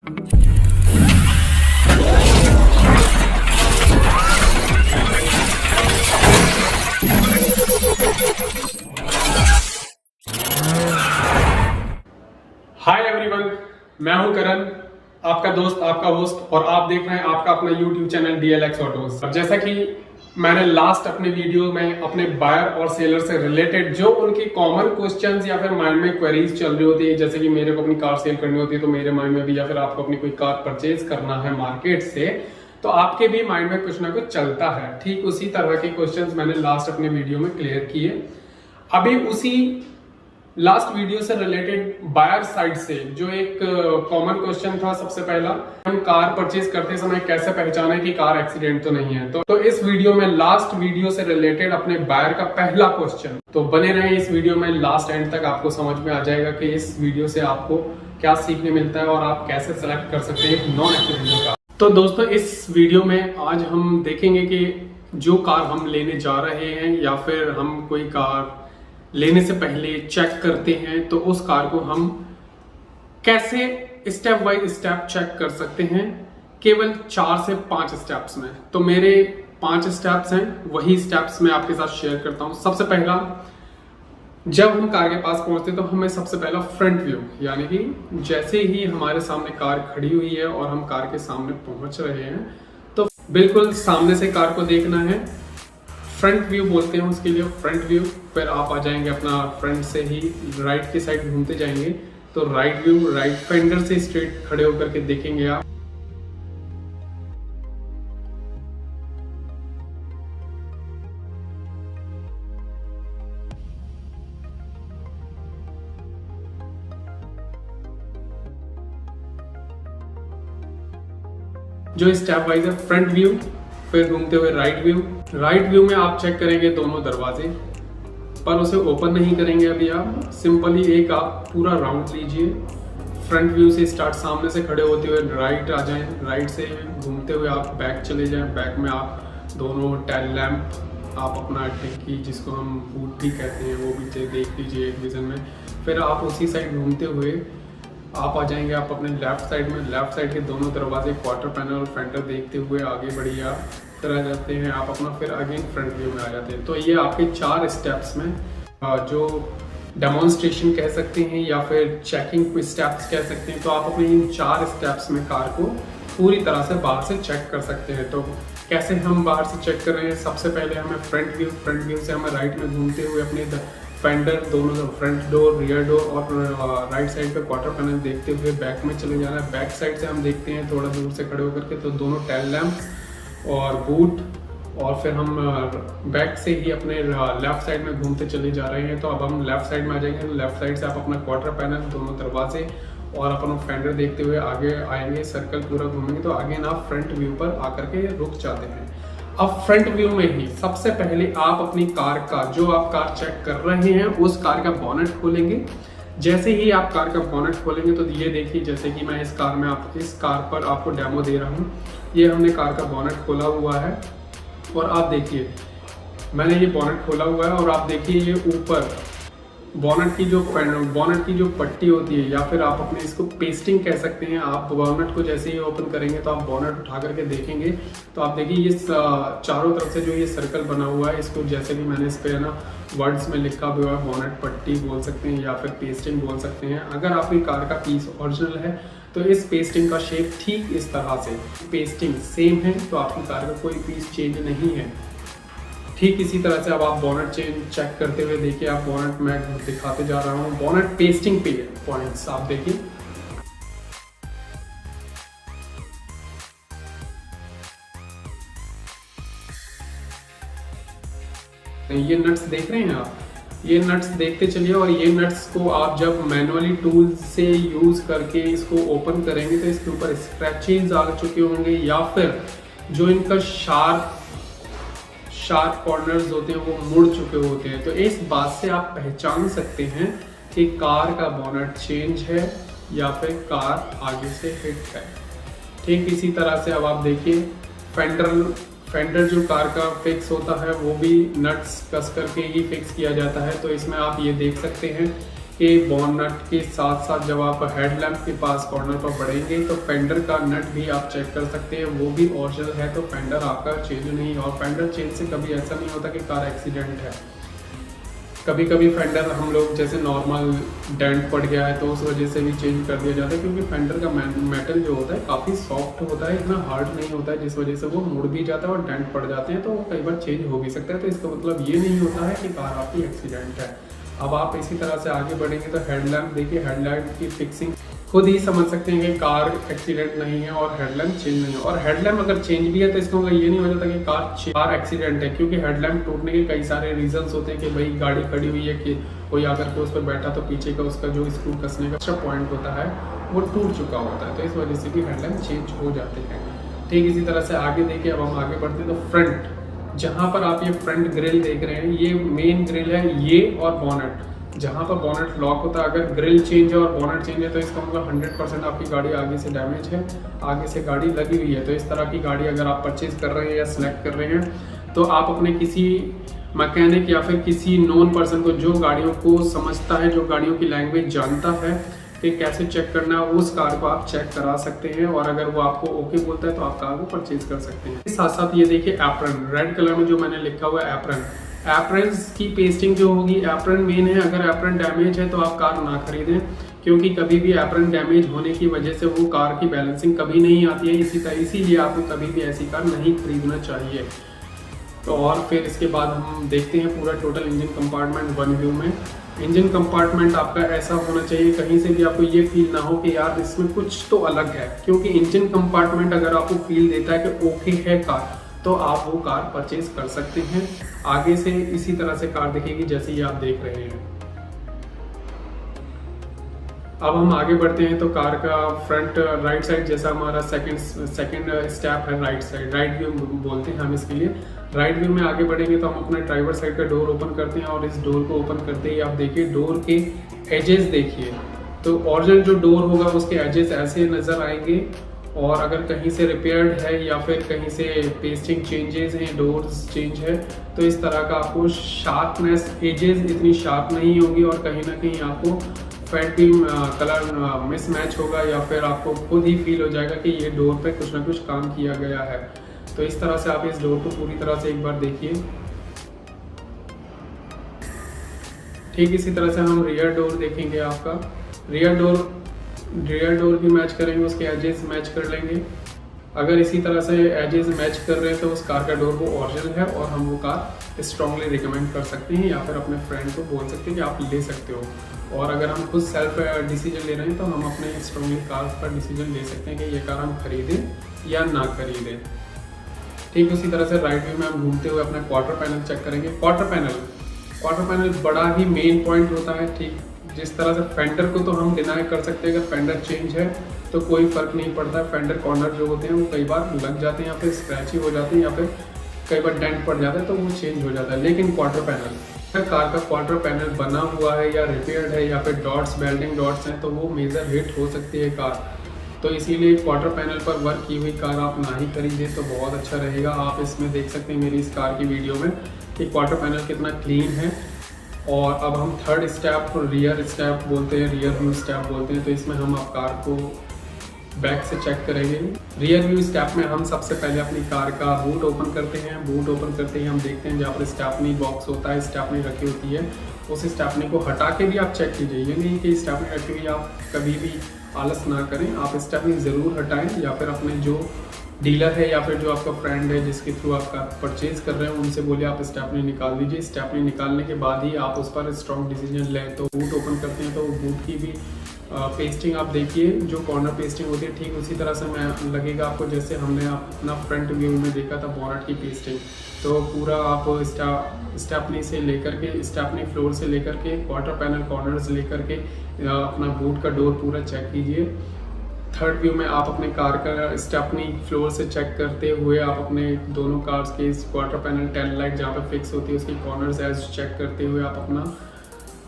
Hi everyone, मैं हूं करण, आपका दोस्त, आपका होस्ट, और आप देख रहे हैं आपका अपना यूट्यूब चैनल DLX ऑटोज। जैसा कि मैंने लास्ट अपने वीडियो में अपने बायर और सेलर से रिलेटेड जो उनकी कॉमन क्वेश्चंस या फिर माइंड में क्वेरीज चल रही होती है, जैसे कि मेरे को अपनी कार सेल करनी होती है तो मेरे माइंड में भी, या फिर आपको अपनी कोई कार परचेज करना है मार्केट से तो आपके भी माइंड में कुछ ना कुछ चलता है। ठीक उसी तरह के क्वेश्चंस मैंने लास्ट अपने वीडियो में क्लियर किए। अभी उसी लास्ट वीडियो से रिलेटेड बायर साइड से जो एक कॉमन क्वेश्चन था, सबसे पहला, हम कार परचेज करते समय कैसे पहचाने कि कार एक्सीडेंट तो नहीं है। तो इस वीडियो में लास्ट वीडियो से रिलेटेड अपने बायर का पहला क्वेश्चन, तो बने रहे इस वीडियो में लास्ट एंड तक, आपको समझ में आ जाएगा कि इस वीडियो से आपको क्या सीखने मिलता है और आप कैसे सेलेक्ट कर सकते हैं एक नॉन एक्सीडेंटल कार। तो दोस्तों, इस वीडियो में आज हम देखेंगे कि जो कार हम लेने जा रहे हैं या फिर हम कोई कार लेने से पहले चेक करते हैं तो उस कार को हम कैसे स्टेप बाय स्टेप चेक कर सकते हैं, केवल 4 से 5 स्टेप्स में। तो मेरे 5 स्टेप्स हैं, वही स्टेप्स मैं आपके साथ शेयर करता हूं। सबसे पहला, जब हम कार के पास पहुंचते तो हमें सबसे पहला फ्रंट व्यू, यानी कि जैसे ही हमारे सामने कार खड़ी हुई है और हम कार के सामने पहुंच रहे हैं तो बिल्कुल सामने से कार को देखना है। फ्रंट व्यू बोलते हैं उसके लिए, फ्रंट व्यू। फिर आप आ जाएंगे अपना फ्रंट से ही राइट की साइड घूमते जाएंगे तो राइट व्यू, राइट फेंडर से स्ट्रेट खड़े होकर के देखेंगे आप। जो स्टेप वाइज है, फ्रंट व्यू, फिर घूमते हुए राइट व्यू। राइट व्यू में आप चेक करेंगे दोनों दरवाजे, पर उसे ओपन नहीं करेंगे अभी आप, सिंपली एक आप पूरा राउंड लीजिए। फ्रंट व्यू से स्टार्ट, सामने से खड़े होते हुए राइट आ जाएं, राइट से घूमते हुए आप बैक चले जाएं। बैक में आप दोनों टेल लैंप, आप अपना डिक्की जिसको हम बूट भी कहते हैं वो भी देख लीजिए एक विजन में। फिर आप उसी साइड घूमते हुए आप आ जाएंगे आप अपने लेफ्ट साइड में। लेफ्ट साइड के दोनों दरवाजे, क्वार्टर पैनल और फेंडर देखते हुए आगे बढ़िए आप। फिर आ जाते हैं आप अपना, फिर अगेन फ्रंट व्यू में आ जाते हैं। तो ये आपके 4 स्टेप्स में जो डेमोन्स्ट्रेशन कह सकते हैं या फिर चेकिंग स्टेप्स कह सकते हैं। तो आप अपने इन 4 स्टेप्स में कार को पूरी तरह से बाहर से चेक कर सकते हैं। तो कैसे हम बाहर से चेक कर रहे हैं? सबसे पहले हमें फ्रंट व्यू से हमें राइट में घूमते हुए अपने फेंडर, दोनों फ्रंट डोर, रियर डोर और राइट साइड पे क्वार्टर पैनल देखते हुए बैक में चले जाना है। बैक साइड से हम देखते हैं थोड़ा दूर से खड़े होकर के तो दोनों टेल लैंप और बूट, और फिर हम बैक से ही अपने लेफ्ट साइड में घूमते चले जा रहे हैं। तो अब हम लेफ्ट साइड में आ जाएंगे। लेफ्ट साइड से आप अपना क्वार्टर पैनल, दोनों दरवाजे और अपना फेंडर देखते हुए आगे आएंगे, सर्कल पूरा घूमेंगे तो आगे आप फ्रंट व्यू पर आकर के रुक जाते हैं। अब फ्रंट व्यू में ही सबसे पहले आप अपनी कार का, जो आप कार चेक कर रहे हैं उस कार का बॉनेट खोलेंगे। जैसे ही आप कार का बॉनेट खोलेंगे तो ये देखिए, जैसे कि मैं इस कार पर आपको डेमो दे रहा हूँ। ये हमने कार का बॉनेट खोला हुआ है और आप देखिए मैंने ये बॉनेट खोला हुआ है और आप देखिए ये ऊपर बॉनेट की जो पट्टी होती है, या फिर आप अपने इसको पेस्टिंग कह सकते हैं। आप बॉनेट को जैसे ही ओपन करेंगे तो आप बॉनेट उठा करके देखेंगे तो आप देखिए ये चारों तरफ से जो ये सर्कल बना हुआ है, इसको जैसे कि मैंने इस पे है ना वर्ड्स में लिखा हुआ है, बॉनेट पट्टी बोल सकते हैं या फिर पेस्टिंग बोल सकते हैं। अगर आपकी कार का पीस ओरिजिनल है तो इस पेस्टिंग का शेप ठीक इस तरह से, पेस्टिंग सेम है तो आपकी कार का कोई पीस चेंज नहीं है। ठीक इसी तरह से अब आप बॉनेट चेक करते हुए देखिए, आप बॉनेट मैं दिखाते जा रहा हूँ, बॉनेट पेस्टिंग पे पॉइंट्स आप देखिए। ये नट्स देख रहे हैं आप, ये नट्स देखते चलिए और ये नट्स को आप जब मैनुअली टूल से यूज करके इसको ओपन करेंगे तो इसके ऊपर स्क्रैचेस आ चुके होंगे या फिर जो इनका शार्प कॉर्नर्स होते हैं वो मुड़ चुके होते हैं। तो इस बात से आप पहचान सकते हैं कि कार का बॉनेट चेंज है या फिर कार आगे से हिट है। ठीक इसी तरह से अब आप देखिए फेंडर जो कार का फिक्स होता है वो भी नट्स कस करके ही फिक्स किया जाता है। तो इसमें आप ये देख सकते हैं के बॉनट के साथ साथ जब आप हेडलैम्प के पास कॉर्नर पर बढ़ेंगे तो फेंडर का नट भी आप चेक कर सकते हैं, वो भी ओरिजिनल है, तो फेंडर आपका चेंज नहीं। और फेंडर चेंज से कभी ऐसा नहीं होता कि कार एक्सीडेंट है। कभी कभी फेंडर हम लोग जैसे नॉर्मल डेंट पड़ गया है तो उस वजह से भी चेंज कर दिया जाता है, क्योंकि फेंडर का मेटल जो होता है काफ़ी सॉफ्ट होता है, इतना हार्ड नहीं होता है, जिस वजह से वो मुड़ भी जाता है और डेंट पड़ जाते हैं, तो वो कई बार चेंज हो भी सकता है। तो इसका मतलब ये नहीं होता है कि कार आपकी एक्सीडेंट है। अब आप इसी तरह से आगे बढ़ेंगे तो हेडलैम्प देखिए, हेडलाइट की फिक्सिंग खुद ही समझ सकते हैं कि कार एक्सीडेंट नहीं है और हेडलैम्प चेंज नहीं है। और हेडलैम्प अगर चेंज भी है तो इसका मतलब ये नहीं हो जाता कि कार एक्सीडेंट है, क्योंकि हेडलैम्प टूटने के कई सारे रीजंस होते हैं कि भाई गाड़ी खड़ी हुई है कि कोई आकर के उस पर बैठा तो पीछे का उसका जो स्क्रू कसने का एक्स्ट्रा पॉइंट होता है वो टूट चुका होता है, तो इस वजह से भी हेडलैम्प चेंज हो जाते हैं। ठीक इसी तरह से आगे देखिए, अब हम आगे बढ़ते हैं तो फ्रंट, जहाँ पर आप ये फ्रंट ग्रिल देख रहे हैं ये मेन ग्रिल है ये, और बॉनेट जहाँ पर बॉनेट लॉक होता है, अगर ग्रिल चेंज है और बॉनेट चेंज है तो इसका मतलब 100% आपकी गाड़ी आगे से डैमेज है, आगे से गाड़ी लगी हुई है। तो इस तरह की गाड़ी अगर आप परचेज कर रहे हैं या सिलेक्ट कर रहे हैं तो आप अपने किसी मैकेनिक या फिर किसी नोन पर्सन को जो गाड़ियों को समझता है, जो गाड़ियों की लैंग्वेज जानता है कि कैसे चेक करना है, उस कार को आप चेक करा सकते हैं, और अगर वो आपको ओके बोलता है तो आप कार को परचेज कर सकते हैं। साथ साथ ये देखिए एप्रन, रेड कलर में जो मैंने लिखा हुआ है एप्रन, एप्रन की पेस्टिंग जो होगी, एप्रन मेन है। अगर एप्रन डैमेज है तो आप कार ना खरीदें, क्योंकि कभी भी एप्रन डैमेज होने की वजह से वो कार की बैलेंसिंग कभी नहीं आती है, इसीलिए आपको कभी भी ऐसी कार नहीं खरीदना चाहिए। तो और फिर इसके बाद हम देखते हैं पूरा total engine compartment one view में। इंजन कंपार्टमेंट आपका ऐसा होना चाहिए कहीं से भी आपको ये फील ना हो कि यार इसमें कुछ तो अलग है, क्योंकि इंजन कंपार्टमेंट अगर आपको फील देता है कि ओके है कार, तो आप वो कार परचेज कर सकते हैं। आगे से इसी तरह से कार दिखेगी जैसे ये आप देख रहे हैं। अब हम आगे बढ़ते हैं तो कार का फ्रंट राइट साइड, जैसा हमारा सेकंड स्टेप है राइट साइड, राइट व्यू बोलते हैं हम इसके लिए। राइट व्यू में आगे बढ़ेंगे तो हम अपने ड्राइवर साइड का डोर ओपन करते हैं, और इस डोर को ओपन करते ही आप देखिए डोर के एजेस देखिए, तो ओरिजिनल जो डोर होगा उसके एजेस ऐसे नज़र आएंगे, और अगर कहीं से रिपेयर्ड है या फिर कहीं से पेस्टिंग चेंजेस हैं, डोर्स चेंज है, तो इस तरह का आपको शार्पनेस, एजेस इतनी शार्प नहीं होगी, और कहीं ना कहीं आपको फेड भी कलर मिसमैच होगा, या फिर आपको खुद ही फील हो जाएगा कि ये डोर पे कुछ ना कुछ काम किया गया है। तो इस तरह से आप इस डोर को पूरी तरह से एक बार देखिए। ठीक इसी तरह से हम रियर डोर देखेंगे। आपका रियर डोर भी मैच करेंगे, उसके एजेस मैच कर लेंगे। अगर इसी तरह से एजेस मैच कर रहे हैं तो उस कार का डोर वो ओरिजिनल है, और हम वो कार स्ट्रांगली रिकमेंड कर सकते हैं, या फिर अपने फ्रेंड को बोल सकते हैं कि आप ले सकते हो। और अगर हम खुद सेल्फ डिसीजन ले रहे हैं तो हम अपने स्ट्रांगली कार पर डिसीजन ले सकते हैं कि ये कार हम खरीदें या ना खरीदें। ठीक उसी तरह से राइट व्यू में हम घूमते हुए अपना क्वार्टर पैनल चेक करेंगे। क्वार्टर पैनल बड़ा ही मेन पॉइंट होता है। ठीक जिस तरह से फेंडर को तो हम डिनाई कर सकते हैं, अगर फेंडर चेंज है तो कोई फर्क नहीं पड़ता। फेंडर कॉर्नर जो होते हैं वो कई बार लग जाते हैं, या फिर स्क्रैची हो जाते हैं, या फिर कई बार डेंट पड़ जाता है तो वो चेंज हो जाता है। लेकिन क्वार्टर पैनल, अगर कार का क्वार्टर पैनल बना हुआ है या रिपेयर्ड है, या फिर डॉट्स, वेल्डिंग डॉट्स हैं, तो वो मेजर हिट हो सकती है कार। तो इसीलिए क्वार्टर पैनल पर वर्क की हुई कार आप ना ही खरीदें तो बहुत अच्छा रहेगा। आप इसमें देख सकते हैं मेरी इस कार की वीडियो में कि क्वार्टर पैनल कितना क्लीन है। और अब हम थर्ड स्टेप रियर स्टेप बोलते हैं, रियर व्यू स्टेप बोलते हैं। तो इसमें हम आप कार को बैक से चेक करेंगे। रियर व्यू स्टेप में हम सबसे पहले अपनी कार का बूट ओपन करते हैं। बूट ओपन करते ही हम देखते हैं जहाँ पर स्टेपनी बॉक्स होता है, स्टेपनी रखी होती है, उस स्टेपनी को हटा के भी आप चेक कीजिए। ये नहीं कि स्टेपनी रखी हुई आप कभी भी आलस ना करें, आप स्टेपनी ज़रूर हटाएं, या फिर अपने जो डीलर है या फिर जो आपका फ्रेंड है जिसके थ्रू आप कार परचेज कर रहे हैं उनसे बोलिए आप स्टेपनी निकाल दीजिए। स्टेपनी निकालने के बाद ही आप उस पर स्ट्रॉन्ग डिसीजन लें। तो बूट ओपन करते हैं तो बूट की भी पेस्टिंग आप देखिए, जो कॉर्नर पेस्टिंग होती है ठीक उसी तरह से मैं लगेगा आपको जैसे हमने अपना फ्रंट व्यू में देखा था बॉनेट की पेस्टिंग। तो पूरा आप स्टेपनी से लेकर के, स्टेपनी फ्लोर से लेकर के क्वार्टर पैनल कॉर्नर्स लेकर के अपना बूट का डोर पूरा चेक कीजिए। थर्ड व्यू में आप अपने कार का स्टेपनी फ्लोर से चेक करते हुए आप अपने दोनों कार्स के क्वार्टर पैनल टेल लाइट जहाँ पे फिक्स होती है उसकी कॉर्नर्स एज चेक करते हुए आप अपना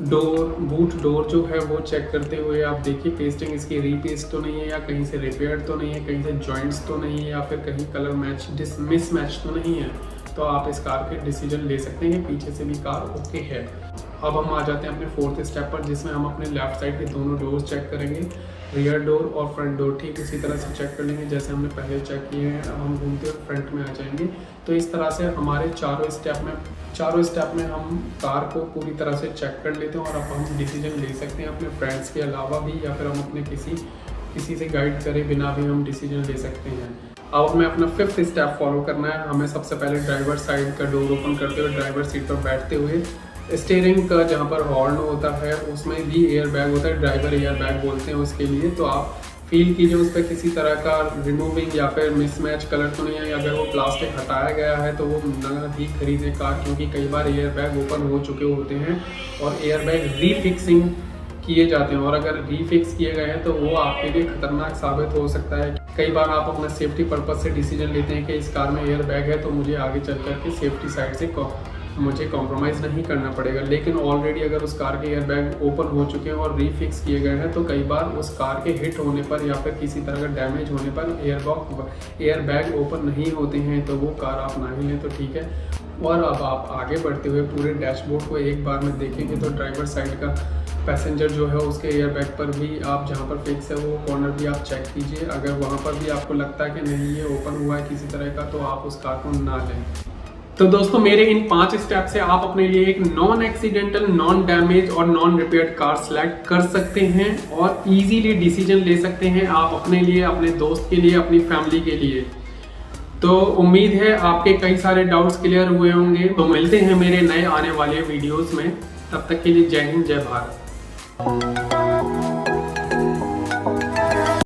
बूट डोर जो है वो चेक करते हुए आप देखिए पेस्टिंग इसकी रीपेस्ट तो नहीं है, या कहीं से रिपेयर्ड तो नहीं है, कहीं से जॉइंट्स तो नहीं है, या फिर कहीं कलर मिसमैच तो नहीं है। तो आप इस कार के डिसीजन ले सकते हैं, पीछे से भी कार ओके है। अब हम आ जाते हैं अपने फोर्थ स्टेप पर, जिसमें हम अपने लेफ्ट साइड के दोनों डोर्स चेक करेंगे, रियर डोर और फ्रंट डोर। ठीक उसी तरह से चेक कर लेंगे जैसे हमने पहले चेक किए हैं। अब हम घूमते हुए फ्रंट में आ जाएंगे। तो इस तरह से हमारे चारों स्टेप में हम कार को पूरी तरह से चेक कर लेते हैं और अब हम डिसीजन ले सकते हैं अपने फ्रेंड्स के अलावा भी, या फिर हम अपने किसी से गाइड करे बिना भी हम डिसीजन ले सकते हैं। अब हमें अपना फिफ्थ स्टेप फॉलो करना है। हमें सबसे पहले ड्राइवर साइड का डोर ओपन करते हुए ड्राइवर सीट पर बैठते हुए स्टीयरिंग का जहाँ पर हॉर्न होता है उसमें भी एयर बैग होता है, ड्राइवर एयर बैग बोलते हैं उसके लिए। तो आप फील कीजिए उस पर किसी तरह का रिमूविंग या फिर मिसमैच कलर तो नहीं है। अगर वो प्लास्टिक हटाया गया है तो वो नया ही खरीदें कार, क्योंकि कई बार एयर बैग ओपन हो चुके होते हैं और एयर बैग रीफिक्सिंग किए जाते हैं, और अगर रीफिक्स किए गए हैं तो वो आपके लिए खतरनाक साबित हो सकता है। कई बार आप अपना सेफ्टी पर्पज से डिसीजन लेते हैं कि इस कार में एयर बैग है तो मुझे आगे चल कर के सेफ्टी साइड से मुझे कॉम्प्रोमाइज़ नहीं करना पड़ेगा, लेकिन ऑलरेडी अगर उस कार के एयर बैग ओपन हो चुके हैं और रीफिक्स किए गए हैं तो कई बार उस कार के हिट होने पर या फिर किसी तरह का डैमेज होने पर एयर बैग ओपन नहीं होते हैं, तो वो कार आप ना ही लें तो ठीक है। और अब आप आगे बढ़ते हुए पूरे डैशबोर्ड को एक बार में देखेंगे तो ड्राइवर साइड का पैसेंजर जो है उसके एयर बैग पर भी आप जहाँ पर फिक्स है वो कॉर्नर भी आप चेक कीजिए। अगर वहाँ पर भी आपको लगता है कि नहीं ये ओपन हुआ है किसी तरह का, तो आप उस कार को ना लें। तो दोस्तों मेरे इन 5 स्टेप से आप अपने लिए एक नॉन एक्सीडेंटल, नॉन डैमेज और नॉन रिपेयर्ड कार सेलेक्ट कर सकते हैं और इजीली डिसीजन ले सकते हैं आप अपने लिए, अपने दोस्त के लिए, अपनी फैमिली के लिए। तो उम्मीद है आपके कई सारे डाउट्स क्लियर हुए होंगे। तो मिलते हैं मेरे नए आने वाले वीडियोस में, तब तक के लिए जय हिंद, जय भारत।